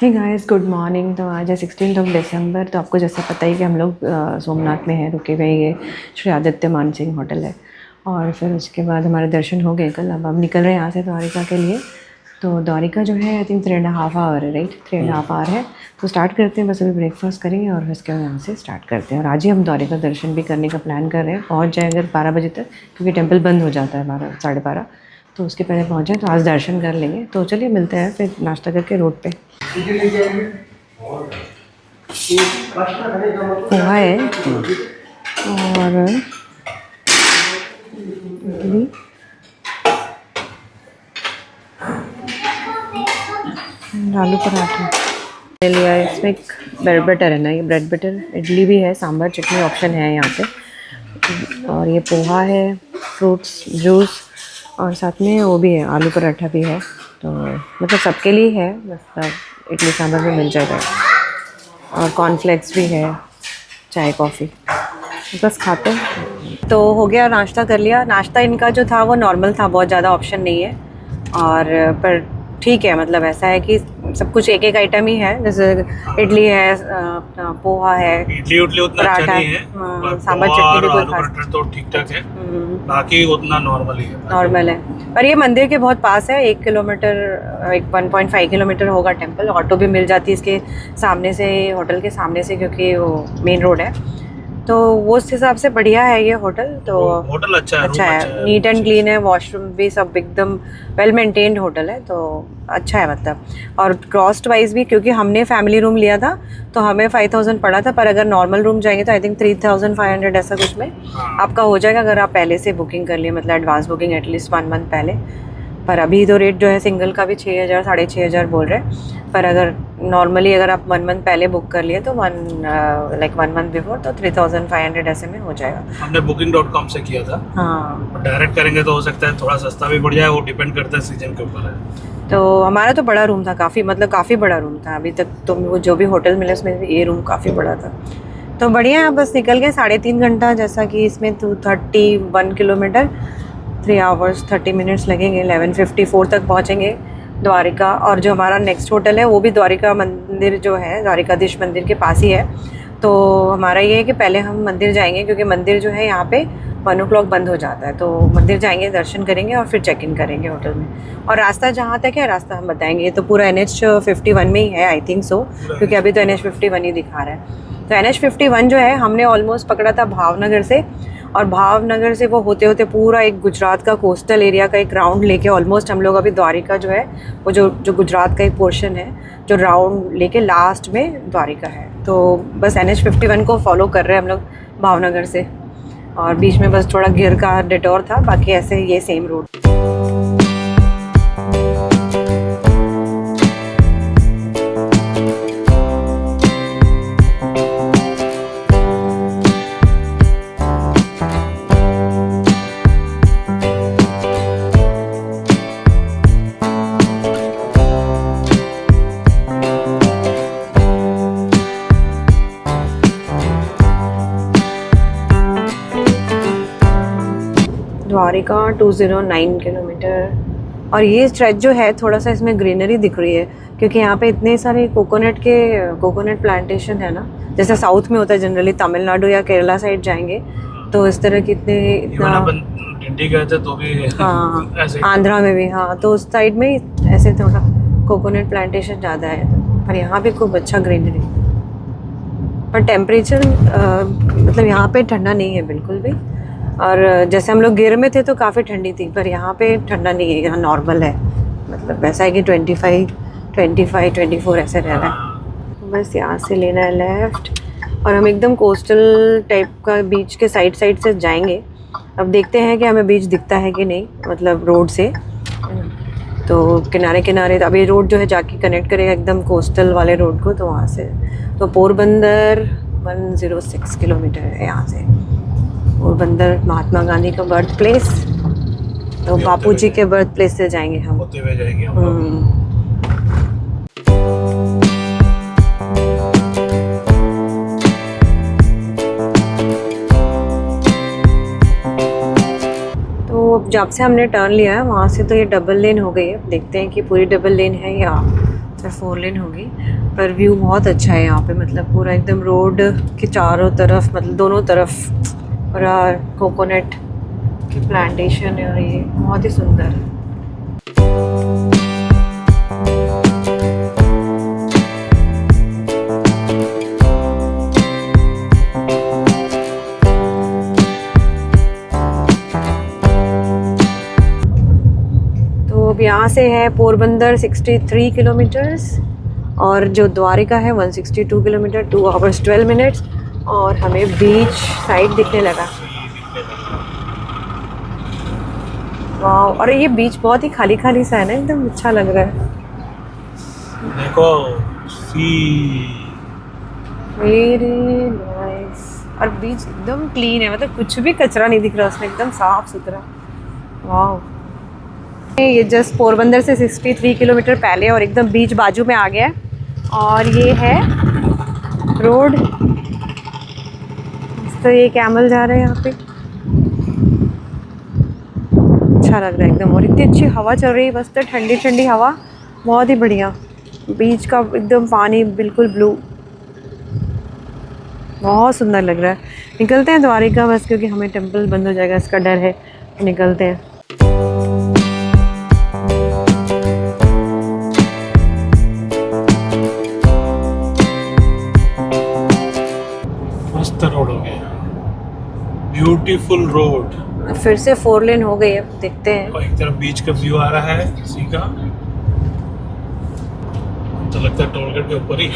Hey guys, good morning. तो आज है 16 दिसंबर। तो आपको जैसा पता ही कि हम लोग सोमनाथ में हैं रुके हुए। ये श्री आदित्य मानसिंह होटल है। और फिर उसके बाद हमारे दर्शन हो गए कल। अब निकल रहे हैं यहाँ से द्वारिका के लिए। तो द्वारिका जो है आई थिंक 3.5 आवर है, राइट? 3.5 आवर है। तो स्टार्ट करते हैं, बस अभी ब्रेकफास्ट करेंगे और उसके बाद यहाँ से स्टार्ट करते हैं। और आज ही हम द्वारिका दर्शन भी करने का प्लान कर रहे हैं। पहुँच जाए अगर 12 बजे तक, क्योंकि टेम्पल बंद हो जाता है 12 साढ़े 12, तो उसके पहले पहुँच जाए तो आज दर्शन कर लेंगे। तो चलिए मिलते हैं फिर नाश्ता करके रोड पे। पोहा है और इडली, आलू पराठा ले लिया। इसमें ब्रेड बटर है ना, ये ब्रेड बटर। इडली भी है, सांभर चटनी ऑप्शन है यहाँ पे। और ये पोहा है, फ्रूट्स जूस, और साथ में वो भी है, आलू पराठा भी है। तो मतलब सबके लिए है, मतलब इडली सांभर भी मिल जाएगा। और कॉर्नफ्लेक्स भी है, चाय कॉफ़ी, बस खाते हैं। तो हो गया, नाश्ता कर लिया। नाश्ता इनका जो था वो नॉर्मल था, बहुत ज़्यादा ऑप्शन नहीं है। और पर ठीक है, मतलब ऐसा है कि सब कुछ एक एक आइटम ही है। जैसे इडली है, अपना पोहा है, इडली उतना अच्छा नहीं है, सांभर चटनी भी कोई खास तो ठीक ठाक है, बाकी उतना नॉर्मल ही है। नॉर्मल है। पर ये मंदिर के बहुत पास है, 1 किलोमीटर, 1.5 किलोमीटर होगा टेम्पल। ऑटो भी मिल जाती है इसके सामने से, होटल के सामने से, क्योंकि वो मेन रोड है। तो वो उस हिसाब से बढ़िया है ये होटल। तो होटल अच्छा है, नीट एंड क्लीन है, वॉशरूम भी सब एकदम वेल मेंटेन्ड होटल है। तो अच्छा है मतलब। और कॉस्ट वाइज भी, क्योंकि हमने फैमिली रूम लिया था तो हमें 5000 पड़ा था। पर अगर नॉर्मल रूम जाएंगे तो आई थिंक 3500 ऐसा कुछ में आपका हो जाएगा, अगर आप पहले से बुकिंग कर लिए, मतलब एडवांस बुकिंग एटलीस्ट 1 मंथ पहले। पर अभी तो रेट जो है सिंगल का भी 6000 6500 बोल रहे हैं। पर अगर नॉर्मली अगर आप 1 मंथ पहले बुक कर लिए तो 1 मंथ बिफोर, तो 3500 ऐसे में हो जाएगा। हमने booking.com से किया था। हाँ, डायरेक्ट करेंगे तो हो सकता है थोड़ा सस्ता भी बढ़ जाए, वो डिपेंड करता है सीजन के ऊपर है। तो हमारा तो बड़ा रूम था, काफ़ी मतलब काफ़ी बड़ा रूम था। अभी तक तो वो जो भी होटल मिले उसमें ये रूम काफ़ी बड़ा था। तो बढ़िया है, बस निकल गए 3.5 घंटा, जैसा कि इसमें 231 किलोमीटर, 3 आवर्स 30 मिनट्स लगेंगे। 11:54 तक पहुँचेंगे द्वारिका। और जो हमारा नेक्स्ट होटल है वो भी द्वारिका मंदिर जो है, द्वारिकाधीश मंदिर के पास ही है। तो हमारा ये है कि पहले हम मंदिर जाएंगे, क्योंकि मंदिर जो है यहाँ पे 1 o'clock बंद हो जाता है। तो मंदिर जाएंगे, दर्शन करेंगे और फिर चेक इन करेंगे होटल में। और रास्ता जहाँ तक है, रास्ता हम बताएंगे। ये तो पूरा NH51 में ही है, आई थिंक सो, क्योंकि अभी तो NH51 ही दिखा रहा है। तो NH51 जो है हमने ऑलमोस्ट पकड़ा था भावनगर से, और भावनगर से वो होते होते पूरा एक गुजरात का कोस्टल एरिया का एक राउंड लेके ऑलमोस्ट हम लोग अभी द्वारिका जो है, वो जो गुजरात का एक पोर्शन है, जो राउंड लेके लास्ट में द्वारिका है। तो बस NH51 को फॉलो कर रहे हैं हम लोग भावनगर से। और बीच में बस थोड़ा गिर का डिटोर था, बाकी ऐसे ये सेम रोड। द्वारिका 209 किलोमीटर। और ये स्ट्रेच जो है थोड़ा सा, इसमें ग्रीनरी दिख रही है, क्योंकि यहाँ पे इतने सारे कोकोनट प्लांटेशन है ना। जैसे साउथ में होता है जनरली, तमिलनाडु या केरला साइड जाएंगे तो इस तरह की दिल्ली गए थे तो भी हाँ ऐसे आंध्रा में भी, हाँ, तो उस साइड में ऐसे थोड़ा कोकोनट प्लांटेशन ज़्यादा है। पर यहाँ पे खूब अच्छा ग्रीनरी। पर टेम्परेचर मतलब यहाँ पे ठंडा नहीं है बिल्कुल भी। और जैसे हम लोग गिर में थे तो काफ़ी ठंडी थी, पर यहाँ पे ठंडा नहीं है, यहाँ नॉर्मल है। मतलब ऐसा है कि 24 ऐसे रह रहा है। बस यहाँ से लेना है लेफ़्ट, और हम एकदम कोस्टल टाइप का बीच के साइड से जाएंगे। अब देखते हैं कि हमें बीच दिखता है कि नहीं, मतलब रोड से। तो किनारे अभी रोड जो है जाके कनेक्ट करेगा एकदम कोस्टल वाले रोड को, तो वहाँ से तो पोरबंदर 106 किलोमीटर है यहाँ से। पोरबंदर महात्मा गांधी का बर्थ प्लेस, तो बापूजी के बर्थ प्लेस से जाएंगे हम, होते हुए जाएंगे हम। जब से हमने टर्न लिया है वहाँ से तो ये डबल लेन हो गई है। देखते हैं कि पूरी डबल लेन है या तो 4 लेन होगी, पर व्यू बहुत अच्छा है यहाँ पे, मतलब पूरा एकदम रोड के चारों तरफ, मतलब दोनों तरफ पूरा कोकोनट की प्लांटेशन है और ये बहुत ही सुंदर है। तो अब यहाँ से है पोरबंदर 63 किलोमीटर्स और जो द्वारिका है 162 किलोमीटर, 2 आवर्स 12 मिनट्स, और हमें बीच साइड दिखने लगा। वाह, और ये बीच बहुत ही खाली खाली सा है ना, एकदम अच्छा लग रहा है। देखो सी, वेरी नाइस। और बीच एकदम क्लीन है, मतलब कुछ भी कचरा नहीं दिख रहा उसमें, एकदम साफ सुथरा। वाह, ये जस्ट पोरबंदर से 63 किलोमीटर पहले और एकदम बीच बाजू में आ गया है। और ये है रोड, तो ये कैमल जा रहे हैं यहाँ पे, अच्छा लग रहा है एकदम। और इतनी अच्छी हवा चल रही है, बस तो ठंडी ठंडी हवा, बहुत ही बढ़िया। बीच का एकदम पानी बिल्कुल ब्लू, बहुत सुंदर लग रहा है। निकलते हैं द्वारिका बस, क्योंकि हमें टेंपल बंद हो जाएगा इसका डर है। निकलते हैं। मस्त रोड हो गया, ब्यूटीफुल रोड। फिर से 4 लेन हो गई है, देखते हैं। और एक तरफ बीच का व्यू आ रहा है किसी का, तो लगता है टोलगेट के ऊपर ही।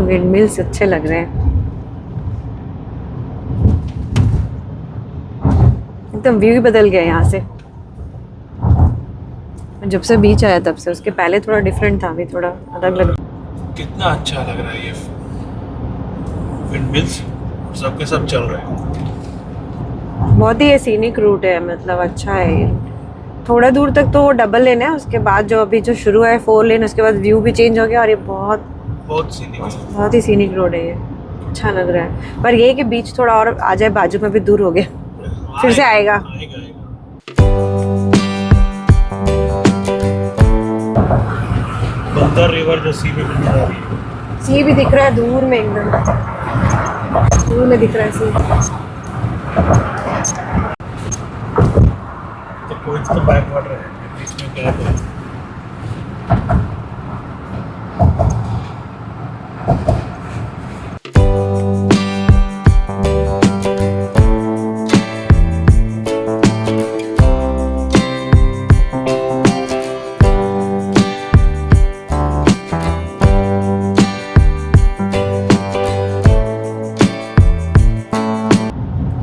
विंड मिल्स अच्छे लग रहे हैं, एकदम व्यू ही बदल गया यहाँ से। जब से बीच आया तब से, उसके पहले थोड़ा डिफरेंट था, अभी थोड़ा अलग लग। कितना अच्छा लग रहा है ये विंड मिल्स, सबके सब चल रहे हैं। बहुत ही सीनिक रूट है, मतलब अच्छा है ये। थोड़ा दूर तक तो वो डबल लेन है, उसके बाद जो अभी जो शुरू है 4 लेन, उसके बाद व्यू भी चेंज हो गया और ये बहुत ही सीनिक रोड है ये, अच्छा लग रहा है। पर ये है कि बीच थोड़ा और आ जाए बाजू में भी दूर हो गया, फिर से आएगा। बंदर रिवर जो सी में मिल रहा है, सी भी दिख रहा है दूर में, एकदम दूर में दिख रहा है सी। तो कोई तो बैक वाटर है, बीच में गैप है।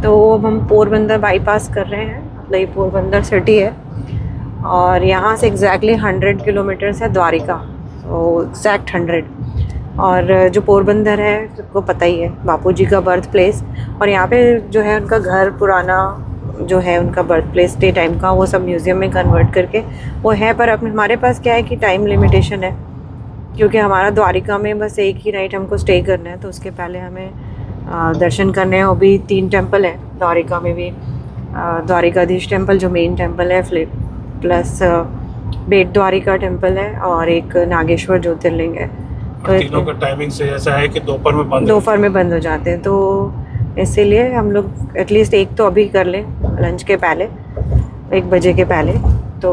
तो अब हम पोरबंदर बाईपास कर रहे हैं, मतलब ये पोरबंदर सिटी है और यहाँ से एग्जैक्टली 100 किलोमीटर्स है द्वारिका, तो एग्जैक्ट 100। और जो पोरबंदर है सबको पता ही है, बापूजी का बर्थ प्लेस, और यहाँ पे जो है उनका घर पुराना जो है उनका बर्थ प्लेस डे टाइम का, वो सब म्यूज़ियम में कन्वर्ट करके वो है। पर अब हमारे पास क्या है कि टाइम लिमिटेशन है, क्योंकि हमारा द्वारिका में बस एक ही नाइट हमको स्टे करना है, तो उसके पहले हमें दर्शन करने हैं। वो भी 3 टेंपल है द्वारिका में भी, द्वारिकाधीश टेंपल जो मेन टेंपल है, प्लस बेट द्वारिका टेंपल है, और एक नागेश्वर ज्योतिर्लिंग है। तो तीनों का टाइमिंग से ऐसा है कि दोपहर में बंद हो जाते हैं, तो इसीलिए हम लोग एटलीस्ट एक तो अभी कर लें लंच के पहले, 1 बजे के पहले। तो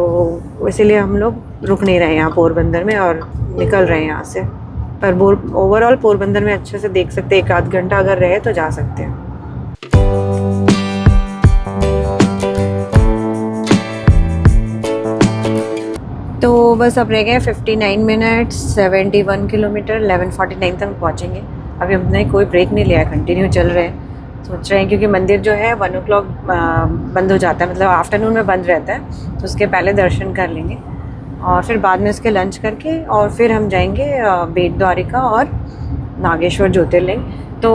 इसीलिए हम लोग रुक नहीं रहे यहाँ पोरबंदर में और निकल रहे हैं यहाँ से। पर ओवरऑल पोरबंदर में अच्छे से देख सकते हैं, 1 आध घंटा अगर रहे तो जा सकते हैं। तो बस अब रह गए 59 मिनट्स, 71 किलोमीटर, 11:49 तक पहुँचेंगे। अभी हमने कोई ब्रेक नहीं लिया है, कंटिन्यू चल रहे हैं। सोच रहे हैं क्योंकि मंदिर जो है 1 o'clock बंद हो जाता है, मतलब आफ्टरनून में बंद रहता है, तो उसके पहले दर्शन कर लेंगे और फिर बाद में उसके लंच करके और फिर हम जाएंगे बेट द्वारिका और नागेश्वर ज्योतिर्लिंग। तो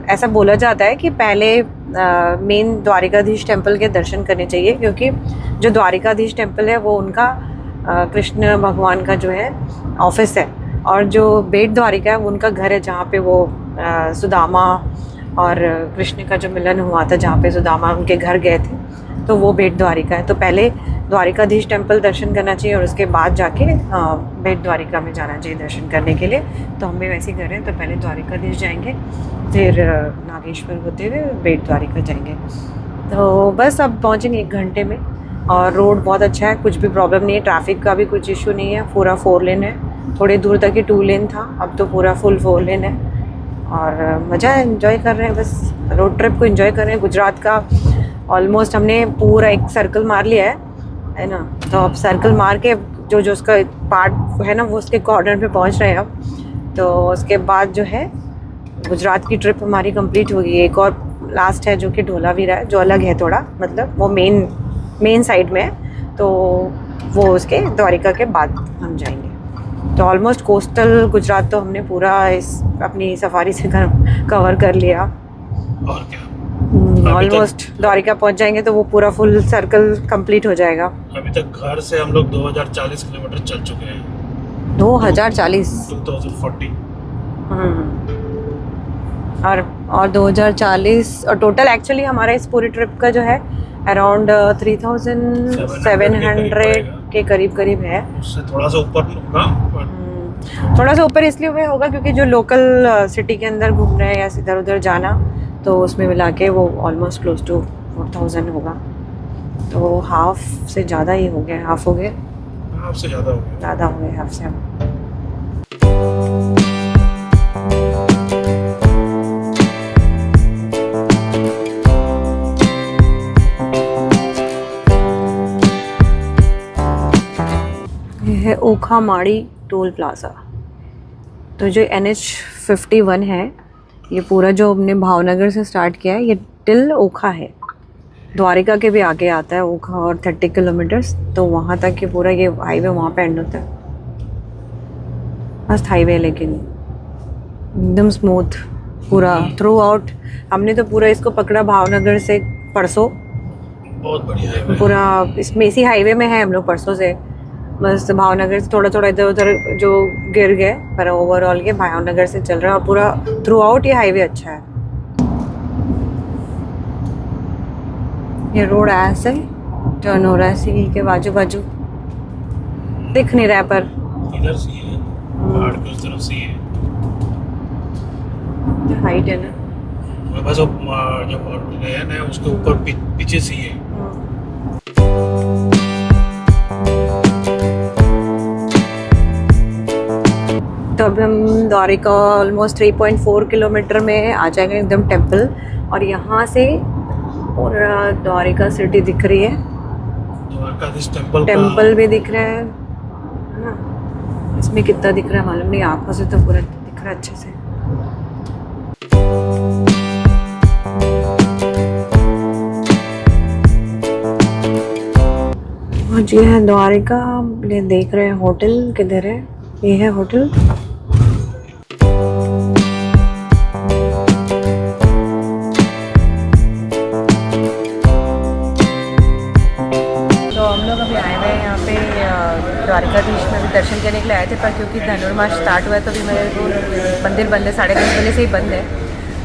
ऐसा बोला जाता है कि पहले मेन द्वारिकाधीश टेंपल के दर्शन करने चाहिए, क्योंकि जो द्वारिकाधीश टेंपल है वो उनका कृष्ण भगवान का जो है ऑफिस है, और जो बेट द्वारिका है वो उनका घर है, जहाँ पे वो सुदामा और कृष्ण का जो मिलन हुआ था, जहाँ पे सुदामा उनके घर गए थे, तो वो बेट द्वारिका है। तो पहले द्वारिकाधीश टेम्पल दर्शन करना चाहिए और उसके बाद जाके बेट द्वारिका में जाना चाहिए दर्शन करने के लिए। तो हम भी वैसे ही कर रहे हैं, तो पहले द्वारिकाधीश जाएंगे, फिर नागेश्वर होते हुए बेट द्वारिका जाएंगे। तो बस अब पहुँचेंगे 1 घंटे में। और रोड बहुत अच्छा है, कुछ भी प्रॉब्लम नहीं है, ट्रैफिक का भी कुछ इशू नहीं है, पूरा 4 लेन है। थोड़ी दूर तक ही 2 लेन था, अब तो पूरा फुल 4 लेन है। और मज़ा है, इन्जॉय कर रहे हैं, बस रोड ट्रिप को इन्जॉय कर रहे हैं। गुजरात का ऑलमोस्ट हमने पूरा एक सर्कल मार लिया है ना। तो अब सर्कल मार के जो उसका पार्ट है ना, वो उसके कॉर्नर पे पहुंच रहे हैं अब। तो उसके बाद जो है गुजरात की ट्रिप हमारी कंप्लीट होगी। एक और लास्ट है जो कि ढोलावीरा है, जो अलग है थोड़ा, मतलब वो मेन साइड में है। तो वो उसके द्वारिका के बाद हम जाएंगे। तो ऑलमोस्ट कोस्टल गुजरात तो हमने पूरा इस अपनी सफारी से कवर कर लिया। और क्या, ऑलमोस्ट द्वारिका पहुंच जाएंगे तो वो पूरा फुल सर्कल कंप्लीट हो जाएगा। अभी तक घर से हम लोग 2040 किलोमीटर चल चुके हैं। 2040 2040 और 2040 और टोटल एक्चुअली हमारा इस पूरी ट्रिप का जो है अराउंड 3700 के करीब है। उससे थोड़ा सा ऊपर होगा, थोड़ा सा ऊपर इसलिए हुआ होगा क्योंकि जो लोकल सिटी के अंदर घूम रहे हैं या इधर उधर जाना, तो उसमें मिला के वो ऑलमोस्ट क्लोज टू 4000 होगा। तो हाफ से ज़्यादा ही हो गया, हाफ हो गए, हाफ से ज़्यादा हो गया, ज़्यादा हो गए हाफ से। यह है ओखा माड़ी टोल प्लाज़ा। तो जो NH51 है, ये पूरा जो हमने भावनगर से स्टार्ट किया है, ये टिल ओखा है। द्वारिका के भी आगे आता है ओखा और 30 किलोमीटर्स, तो वहाँ तक ये पूरा ये हाईवे वहाँ पे एंड होता है। मस्त हाईवे है, लेकिन एकदम स्मूथ पूरा थ्रू आउट। हमने तो पूरा इसको पकड़ा भावनगर से परसों, बहुत बढ़िया है पूरा इसमें इसी हाईवे में है हम लोग परसों से। बस भावनगर से थोड़ा इधर उधर जो गिर गए, पर ओवरऑल ये भावनगर से चल रहा है और पूरा थ्रू आउट ये हाईवे अच्छा है। ये रोड ऐसे टर्न हो रहा है सील के बाजू दिख नहीं रहा है, पर इधर से है, पहाड़ की उस तरफ से है, हाइट है ना। बस जो लेन है उसके ऊपर पीछे से है। तो अब हम द्वारिका ऑलमोस्ट 3.4 किलोमीटर में आ जाएंगे एकदम टेम्पल। और यहाँ से पूरा द्वारिका सिटी दिख रही है, द्वारकाधीश टेम्पल भी दिख रहा है ना। इसमें कितना दिख रहा है मालूम नहीं, आँखों से तो पूरा दिख रहा है अच्छे से। और ये है द्वारिका, ये देख रहे हैं होटल किधर है, ये है होटल। तो हम लोग अभी आए हुए हैं यहाँ पे द्वारिकाधीश में भी दर्शन करने के लिए आए थे, पर क्योंकि धनुर्मास स्टार्ट हुआ है तो अभी मेरे को मंदिर बंद है, 10:30 बजे से ही बंद है।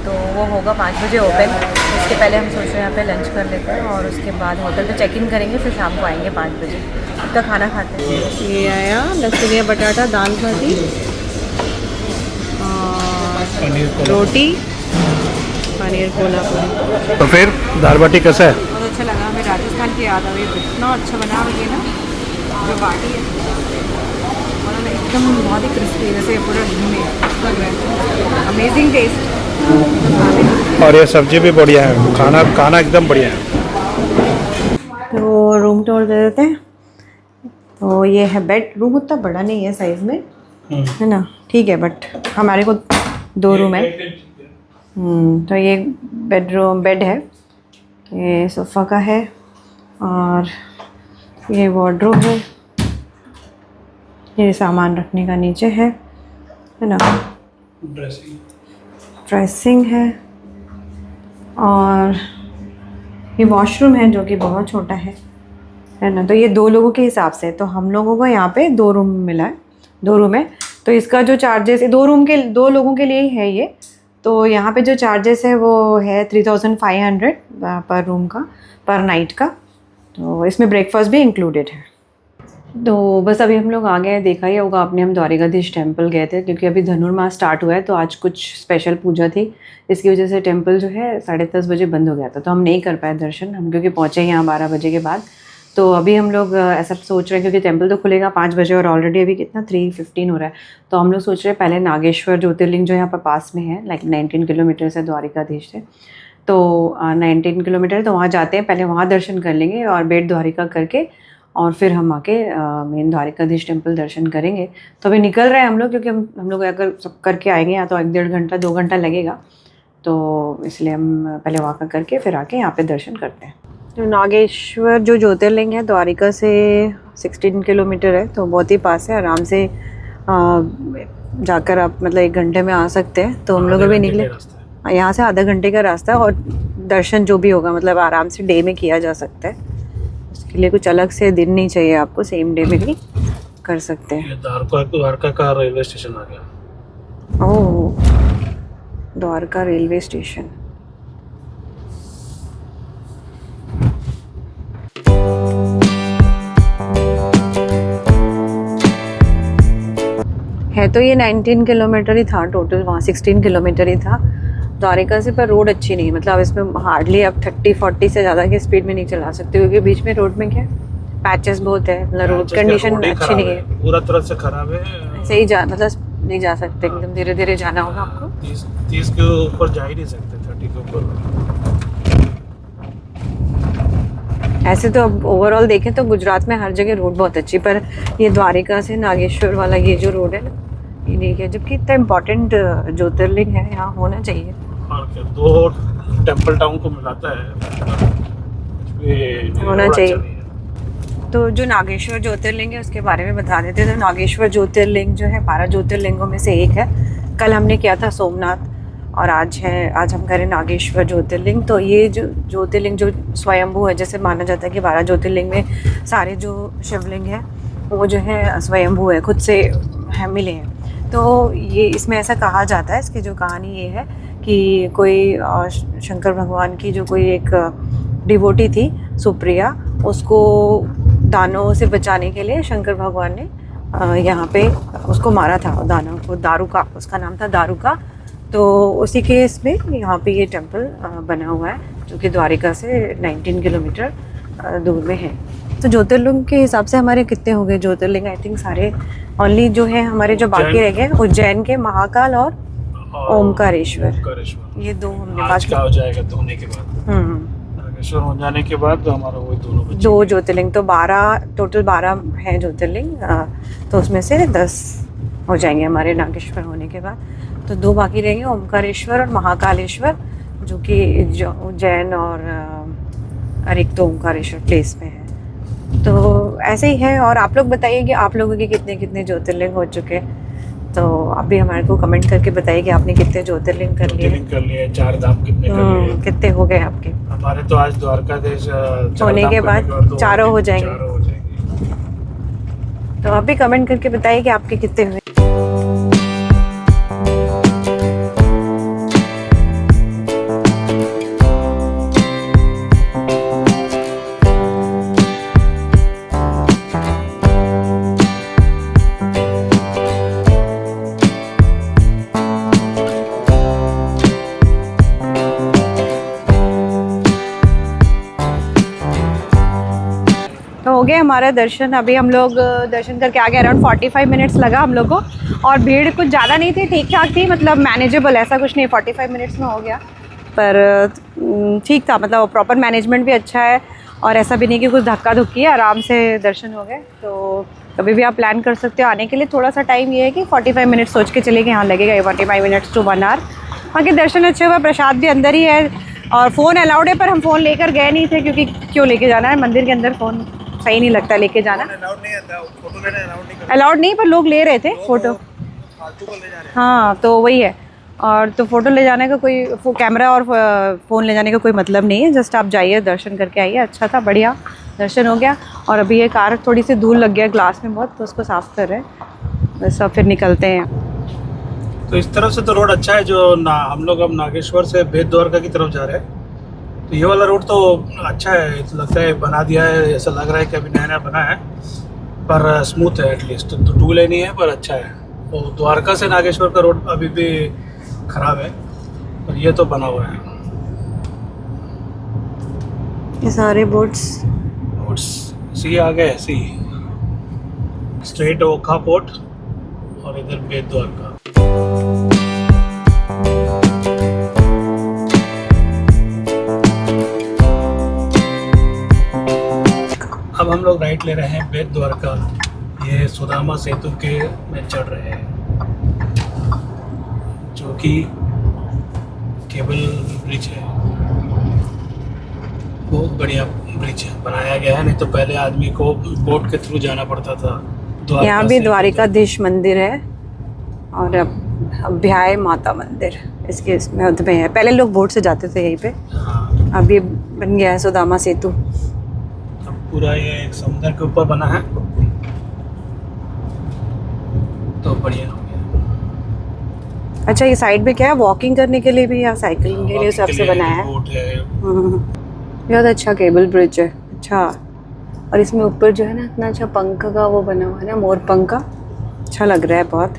तो वो होगा 5 बजे ओपन। उसके पहले हम सोच रहे हैं यहाँ पे लंच कर लेते हैं और उसके बाद होटल पे चेक इन करेंगे, फिर शाम को आएंगे 5 बजे। अब तक खाना खाते हैं। ये आया लसुनिया बटाटा, दाल भाजी, रोटी, पनीर कोल्हापुरी। तो फिर दाल बाटी कैसा है? बहुत अच्छा लगा, हमें राजस्थान की याद आ गई, इतना अच्छा बना हुआ है ना जो बाटी है, और एकदम बहुत ही क्रिस्पी, जैसे पूरा घी में, अमेजिंग टेस्ट। और ये सब्जी भी बढ़िया है, खाना एकदम बढ़िया है। तो रूम टूर दे देते हैं। तो ये है बेड रूम, उतना बड़ा नहीं है साइज़ में, है ना, ठीक है, बट हमारे को 2 रूम है। तो ये बेड है, ये सोफ़ा का है, और ये वार्डरोब है, ये सामान रखने का नीचे है ना, ड्रेसिंग है, और ये वॉशरूम है जो कि बहुत छोटा है ना। तो ये 2 लोगों के हिसाब से, तो हम लोगों को यहाँ पे 2 रूम मिला है, 2 रूम है। तो इसका जो चार्जेस है 2 लोगों के लिए ही है ये। तो यहाँ पे जो चार्जेस है वो है 3500 पर रूम का, पर नाइट का। तो इसमें ब्रेकफास्ट भी इंक्लूडेड है। तो बस अभी हम लोग आ गए हैं, देखा ही होगा आपने, हम द्वारिकाधीश टेम्पल गए थे क्योंकि अभी धनुर्मास स्टार्ट हुआ है तो आज कुछ स्पेशल पूजा थी, इसकी वजह से टेम्पल जो है 10:30 बजे बंद हो गया था, तो हम नहीं कर पाए दर्शन, हम क्योंकि पहुँचे यहाँ 12 बजे के बाद। तो अभी हम लोग ऐसा सोच रहे हैं क्योंकि टेम्पल तो खुलेगा 5 बजे और ऑलरेडी अभी कितना 3:15 हो रहा है, तो हम लोग सोच रहे हैं पहले नागेश्वर ज्योतिर्लिंग जो यहाँ पर पास में है, लाइक 19 किलोमीटर है द्वारिकाधीश से, तो 19 किलोमीटर, तो वहाँ जाते हैं, पहले वहाँ दर्शन कर लेंगे और बेट द्वारिका करके और फिर हम आके मेन द्वारिकाधीश टेम्पल दर्शन करेंगे। तो अभी निकल रहे हैं हम लोग क्योंकि हम लोग अगर सब करके आएंगे या तो 1-1.5 घंटा 2 घंटा लगेगा, तो इसलिए हम पहले वहाँ करके फिर आके यहाँ पे दर्शन करते हैं। तो नागेश्वर जो ज्योतिर्लिंग है द्वारिका से 16 किलोमीटर है, तो बहुत ही पास है, आराम से जाकर आप मतलब 1 घंटे में आ सकते हैं। तो हम लोग अभी निकले, यहाँ से आधा घंटे का रास्ता है और दर्शन जो भी होगा मतलब आराम से डे में किया जा सकता है, उसके लिए कुछ अलग से दिन नहीं चाहिए आपको, सेम डे में भी कर सकते हैं। द्वारका का रेलवे स्टेशन आ गया। ओह, द्वारका रेलवे स्टेशन। है तो ये 19 किलोमीटर ही था टोटल, वहाँ 16 किलोमीटर ही था द्वारिका से, पर रोड अच्छी नहीं, मतलब इसमें हार्डली आप 30-40 से ज़्यादा की स्पीड में नहीं चला सकते क्योंकि बीच में रोड में क्या पैचेस बहुत है, मतलब रोड कंडीशन अच्छी नहीं है, पूरा तरह से खराब है, सही जा मतलब नहीं जा सकते, एकदम धीरे धीरे जाना होगा आपको। 30 के ऊपर जा ही नहीं सकते, 30 के ऊपर। ऐसे तो अब ओवरऑल देखें तो गुजरात में हर जगह रोड बहुत अच्छी, पर ये द्वारिका से नागेश्वर वाला ये जो रोड है ना, ये नहीं है, जबकि इतना इम्पोर्टेंट ज्योतिर्लिंग है, यहाँ होना चाहिए। और क्या, 2 टेम्पल टाउन को मिलाता है, होना चाहिए। तो जो नागेश्वर ज्योतिर्लिंग है उसके बारे में बता देते हैं। तो नागेश्वर ज्योतिर्लिंग जो है 12 ज्योतिर्लिंगों में से एक है। कल हमने किया था सोमनाथ और आज हम करें नागेश्वर ज्योतिर्लिंग। तो ये जो ज्योतिर्लिंग जो स्वयंभू है, जैसे माना जाता है कि 12 ज्योतिर्लिंग में सारे जो शिवलिंग हैं वो जो है स्वयंभू है, खुद से है मिले हैं। तो ये इसमें ऐसा कहा जाता है, इसकी जो कहानी ये है कि कोई शंकर भगवान की जो कोई एक डिवोटी थी सुप्रिया, उसको दानवों से बचाने के लिए शंकर भगवान ने यहाँ पे उसको मारा था, दानव को, दारुका उसका नाम था, दारुका। तो उसी केस में यहाँ पे ये टेम्पल बना हुआ है जो कि द्वारिका से 19 किलोमीटर दूर में है। तो ज्योतिर्लिंग के हिसाब से हमारे कितने हो गए ज्योतिर्लिंग? आई थिंक सारे, ओनली जो है हमारे जो बाकी रह गए उज्जैन के महाकाल और ओमकारेश्वर, ये 2 हमने आज का हो जाएगा धोने के बाद, नागेश्वर हो जाने के बाद तो हमारा वो दोनों 2 ज्योतिर्लिंग, तो 12 टोटल 12 हैं ज्योतिर्लिंग, तो उसमें से 10 हो जाएंगे हमारे नागेश्वर होने के बाद। तो 2 बाकी रहेंगे, ओमकारेश्वर और महाकालेश्वर, जो कि उज्जैन और एक तो ओमकारेश्वर प्लेस में है। तो ऐसे ही है। और आप लोग बताइए कि आप लोगों के कितने कितने ज्योतिर्लिंग हो चुके हैं, तो आप भी हमारे को कमेंट करके बताइए कि आपने कितने ज्योतिर्लिंग कर लिए, 4 धाम कितने कर लिए, कितने हो गए आपके? हमारे तो आज द्वारकाधीश होने के बाद 4 हो जाएंगे। तो आप भी कमेंट करके बताइए कि आपके कितने हुए। तो हो गया हमारा दर्शन। अभी हम लोग दर्शन करके आ गए। अराउंड 45 मिनट्स लगा हम लोग को, और भीड़ कुछ ज़्यादा नहीं थी, ठीक ठाक थी, मतलब मैनेजेबल, ऐसा कुछ नहीं, 45 मिनट्स में हो गया, पर ठीक था, मतलब प्रॉपर मैनेजमेंट भी अच्छा है और ऐसा भी नहीं कि कुछ धक्का धुक्की है, आराम से दर्शन हो गए। तो कभी भी आप प्लान कर सकते हो आने के लिए। थोड़ा सा टाइम ये है कि 45 मिनट सोच के चले कि हाँ लगेगा 45 मिनट्स टू 1 आवर। बाकी दर्शन अच्छे हुआ, प्रसाद भी अंदर ही है और फ़ोन अलाउड है, पर हम फ़ोन लेकर गए नहीं थे क्योंकि क्यों लेके जाना है मंदिर के अंदर, फ़ोन सही नहीं लगता लेके जाना। अलाउड नहीं, पर लोग ले रहे थे फ़ोटो, हाँ तो वही है। और तो फ़ोटो ले जाने का कोई, कैमरा और फ़ोन ले जाने का कोई मतलब नहीं है, जस्ट आप जाइए दर्शन करके आइए। अच्छा था, बढ़िया दर्शन हो गया। और अभी ये कार थोड़ी सी धूल लग गया ग्लास में बहुत, तो उसको साफ़ कर रहे हैं, बस अब फिर निकलते हैं। तो इस तरफ से तो रोड अच्छा है, जो हम लोग अब नागेश्वर से बेट द्वारका की तरफ जा रहे हैं, तो ये वाला रोड तो अच्छा है, तो लगता है बना दिया है, ऐसा लग रहा है कि अभी नया नया बना है, पर स्मूथ है एटलीस्ट। तो 2 लेन ही है पर अच्छा है। तो द्वारका से नागेश्वर का रोड अभी भी खराब है, पर ये तो बना हुआ है। ये सारे बोट्स और सी आ गए, सी स्ट्रेट ओखा पोर्ट और इधर बेट द्वारका। अब हम लोग राइट ले रहे हैं बेट द्वारका। ये सुदामा सेतु के में चढ़ रहे हैं, जो कि केबल ब्रिज है। बहुत बढ़िया ब्रिज है, बनाया गया है। नहीं तो पहले आदमी को बोट के थ्रू जाना पड़ता था। यहाँ भी द्वारिकाधीश मंदिर है और अभ्याय माता मंदिर इसके इसमें मध्य में है। पहले लोग बोट से जाते थे यहीं पे, हाँ, अब ये बन गया है सुदामा सेतु। अब पूरा ये एक समुद्र के ऊपर बना है, तो बढ़िया हो गया। अच्छा, ये साइड में क्या है, वॉकिंग करने के लिए भी या साइकिलिंग के लिए सबसे बनाया है। बोट है। बहुत अच्छा केबल ब्रिज है। अच्छा, और इसमें ऊपर जो है ना इतना अच्छा पंख का वो बना हुआ है ना, मोर पंख का, अच्छा लग रहा है बहुत।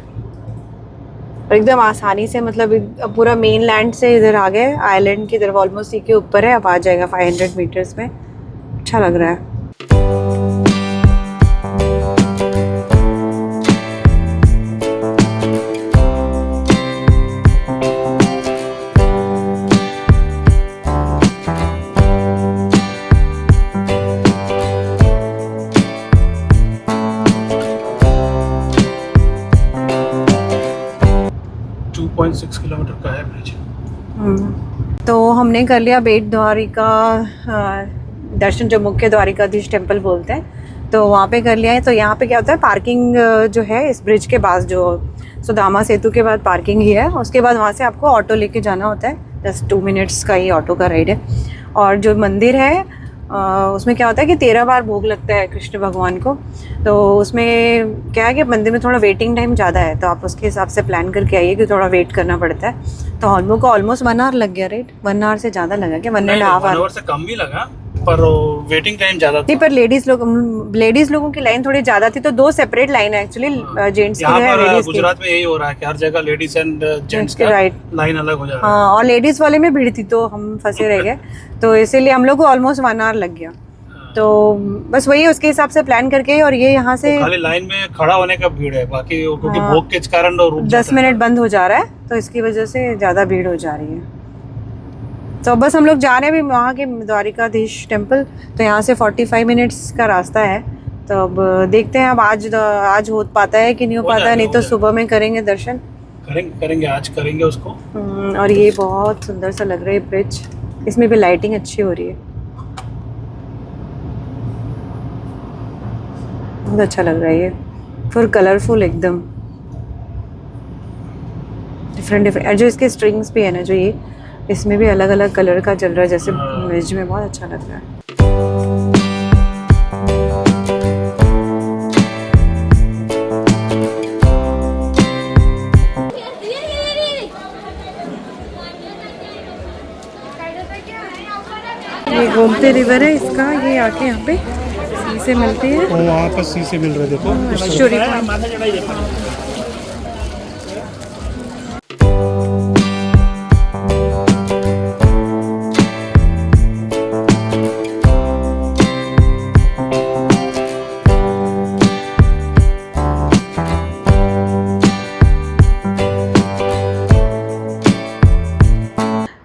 और एकदम आसानी से मतलब अब पूरा मेन लैंड से इधर आ गए आइलैंड की तरफ, ऑलमोस्ट सी के ऊपर है। अब आ जाएगा 500 मीटर्स में। अच्छा लग रहा है। 2.6 किलोमीटर का है ब्रिज। तो हमने कर लिया बेट द्वारिका दर्शन, जो मुख्य द्वारिकाधीश टेम्पल बोलते हैं, तो वहाँ पे कर लिया है। तो यहाँ पे क्या होता है, पार्किंग जो है इस ब्रिज के पास, जो सुदामा सेतु के बाद पार्किंग ही है। उसके बाद वहाँ से आपको ऑटो लेके जाना होता है, जस्ट 2 मिनट्स का ही ऑटो का राइड है। और जो मंदिर है उसमें क्या होता है कि 13 बार भोग लगता है कृष्ण भगवान को। तो उसमें क्या है कि मंदिर में थोड़ा वेटिंग टाइम ज़्यादा है, तो आप उसके हिसाब से प्लान करके आइए कि थोड़ा वेट करना पड़ता है। तो हम लोग को ऑलमोस्ट 1 आवर लग गया, राइट? 1 आवर से ज़्यादा लगा क्या? 1.5 आवर से कम भी लगा, पर वेटिंग टाइम ज़्यादा था। नहीं, पर लेडीज़ लोगों की लाइन थोड़ी ज़्यादा थी, तो 2 सेपरेट लाइन है एक्चुअली, जेंट्स की है, लेडीज़ की। गुजरात में यही हो रहा है कि हर जगह लेडीज एंड जेंट्स के का राइट लाइन अलग हो जा रहा है। हाँ, और लेडीज़ वाले में भीड़ थी तो हम फंसे रह गए। तो इसीलिए हम लोग को ऑलमोस्ट 1 आवर लग गया। तो बस वही उसके हिसाब से प्लान करके, और ये यहाँ से खाली लाइन में खड़ा होने का भीड़ है, बाकी क्योंकि हाँ, भोग के कारण 10 मिनट बंद हो जा रहा है, तो इसकी वजह से ज़्यादा भीड़ हो जा रही है। तो बस हम लोग जा रहे हैं अभी वहाँ के द्वारिकाधीश टेम्पल। तो यहाँ से 45 मिनट्स का रास्ता है। तो अब देखते हैं अब आज हो पाता है कि नहीं हो पाता है, नहीं तो सुबह में करेंगे दर्शन। करेंगे आज करेंगे उसको। और ये बहुत सुंदर सा लग रहा है ब्रिज, इसमें भी लाइटिंग अच्छी हो रही है, बहुत अच्छा लग रहा है। ये फुल कलरफुल, एकदम डिफरेंट जो इसके स्ट्रिंग्स भी है ना, जो ये इसमें भी अलग अलग कलर का चल रहा है, जैसे ब्रिज में, बहुत अच्छा लग रहा है। ये गोमती रिवर है इसका, ये आके यहाँ पे सी से मिलती है। वहाँ पर सी से मिल रहे, देखो स्टोरी पॉइंट।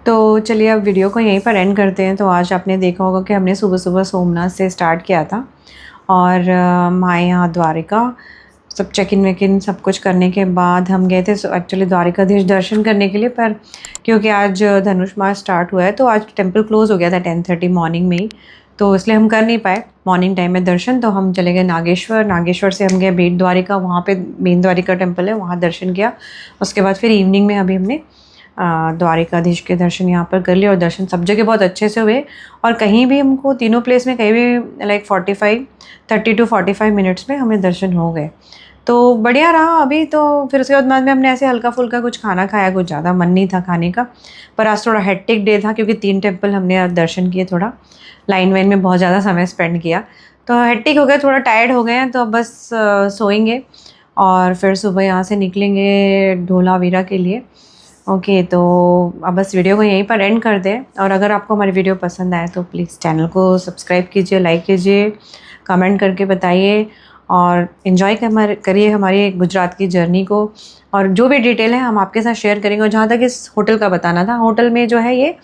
तो चलिए अब वीडियो को यहीं पर एंड करते हैं। तो आज आपने देखा होगा कि हमने सुबह सुबह सोमनाथ से स्टार्ट किया था, और माँ यहाँ द्वारिका सब चेक इन सब कुछ करने के बाद हम गए थे एक्चुअली द्वारिकाधीश दर्शन करने के लिए। पर क्योंकि आज धनुष मास स्टार्ट हुआ है, तो आज टेम्पल क्लोज़ हो गया था 10:30 मॉर्निंग में ही, तो इसलिए हम कर नहीं पाए मॉर्निंग टाइम में दर्शन। तो हम चले गए नागेश्वर से हम गए बेट द्वारिका, वहाँ पे मेन द्वारिका टेम्पल है, वहाँ दर्शन किया। उसके बाद फिर इवनिंग में अभी हमने द्वारिकाधीश के दर्शन यहाँ पर कर लिए और दर्शन सब जगह बहुत अच्छे से हुए। और कहीं भी हमको तीनों प्लेस में कहीं भी लाइक 30 to 45 मिनट्स में हमें दर्शन हो गए, तो बढ़िया रहा। अभी तो फिर उसके बाद में हमने ऐसे हल्का फुल्का कुछ खाना खाया, कुछ ज़्यादा मन नहीं था खाने का। पर आज थोड़ा हेक्टिक डे था क्योंकि 3 टेम्पल हमने दर्शन किए, थोड़ा लाइन वाइन में बहुत ज़्यादा समय स्पेंड किया, तो हेक्टिक हो गया, थोड़ा टायर्ड हो गए हैं। तो अब बस सोएंगे और फिर सुबह यहाँ से निकलेंगे धोलावीरा के लिए। ओके, तो अब बस वीडियो को यहीं पर एंड कर दें। और अगर आपको हमारी वीडियो पसंद आए तो प्लीज़ चैनल को सब्सक्राइब कीजिए, लाइक कीजिए, कमेंट करके बताइए और इन्जॉय करिए हमारी गुजरात की जर्नी को। और जो भी डिटेल है हम आपके साथ शेयर करेंगे। और जहाँ तक इस होटल का बताना था, होटल में जो है ये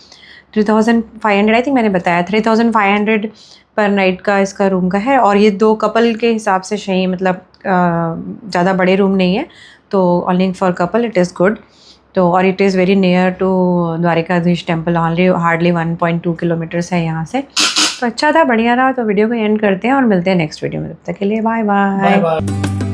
3500 आई थिंक मैंने बताया, 3500 पर नाइट का इसका रूम का है। और ये 2 कपल के हिसाब से सही, मतलब ज़्यादा बड़े रूम नहीं है, तो only for couple it is good. तो और it is very near to Dwarkadhish temple, hardly 1.2 kilometres है यहाँ से। तो अच्छा था, बढ़िया रहा। तो वीडियो को एंड करते हैं और मिलते हैं नेक्स्ट वीडियो में। तब तक के लिए बाय बाय। Bye bye.